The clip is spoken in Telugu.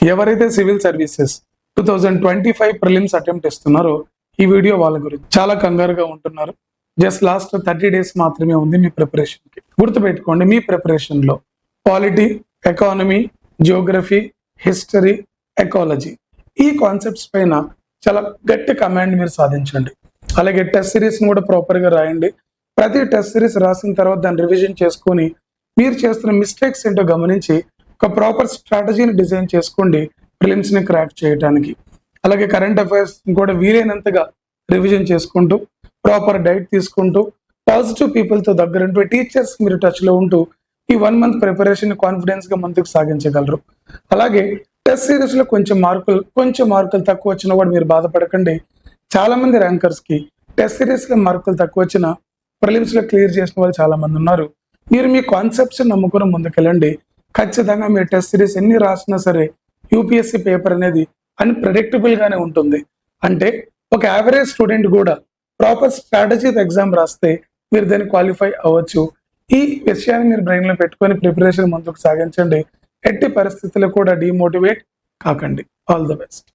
ఎవరైతే సివిల్ సర్వీసెస్ 2025 ప్రిలిమ్స్ అటెంప్ట్ ఇస్తున్నారో ఈ వీడియో వాళ్ళ గురించి. చాలా కంగారుగా ఉంటున్నారు. జస్ట్ లాస్ట్ 30 days మాత్రమే ఉంది మీ ప్రిపరేషన్కి. గుర్తుపెట్టుకోండి, మీ ప్రిపరేషన్లో polity, economy, geography, history, ecology ఈ కాన్సెప్ట్స్ పైన చాలా గట్టి కమాండ్ మీరు సాధించండి. అలాగే టెస్ట్ సిరీస్ని కూడా ప్రాపర్గా రాయండి. ప్రతి టెస్ట్ సిరీస్ రాసిన తర్వాత దాన్ని రివిజన్ చేసుకొని మీరు చేస్తున్న మిస్టేక్స్ ఏంటో గమనించి ఒక ప్రాపర్ స్ట్రాటజీని డిజైన్ చేసుకోండి ప్రిలిమ్స్ని క్రాక్ చేయడానికి. అలాగే కరెంట్ అఫైర్స్ కూడా వీలైనంతగా రివిజన్ చేసుకుంటూ ప్రాపర్ డైట్ తీసుకుంటూ పాజిటివ్ పీపుల్తో దగ్గరుంటూ టీచర్స్ మీరు టచ్లో ఉంటూ ఈ 1 month ప్రిపరేషన్ కాన్ఫిడెన్స్గా ముందుకు సాగించగలరు. అలాగే టెస్ట్ సిరీస్లో కొంచెం మార్కులు తక్కువ వచ్చినా కూడా మీరు బాధపడకండి. చాలా మంది ర్యాంకర్స్కి టెస్ట్ సిరీస్లో మార్కులు తక్కువ వచ్చినా ప్రిలిమ్స్లో క్లియర్ చేసిన వాళ్ళు చాలా మంది ఉన్నారు. మీరు మీ కాన్సెప్ట్స్ నమ్ముకుని ముందుకెళ్ళండి. ఖచ్చితంగా మీరు టెస్ట్ సిరీస్ ఎన్ని రాసినా సరే యూపీఎస్సీ పేపర్ అనేది అన్ప్రెడిక్టబుల్ గానే ఉంటుంది. అంటే ఒక యావరేజ్ స్టూడెంట్ కూడా ప్రాపర్ స్ట్రాటజీతో ఎగ్జామ్ రాస్తే మీరు దాన్ని క్వాలిఫై అవ్వచ్చు. ఈ విషయాన్ని మీరు బ్రెయిన్లో పెట్టుకొని ప్రిపరేషన్ ముందుకు సాగించండి. ఎట్టి పరిస్థితుల్లో కూడా డిమోటివేట్ కాకండి. All the best.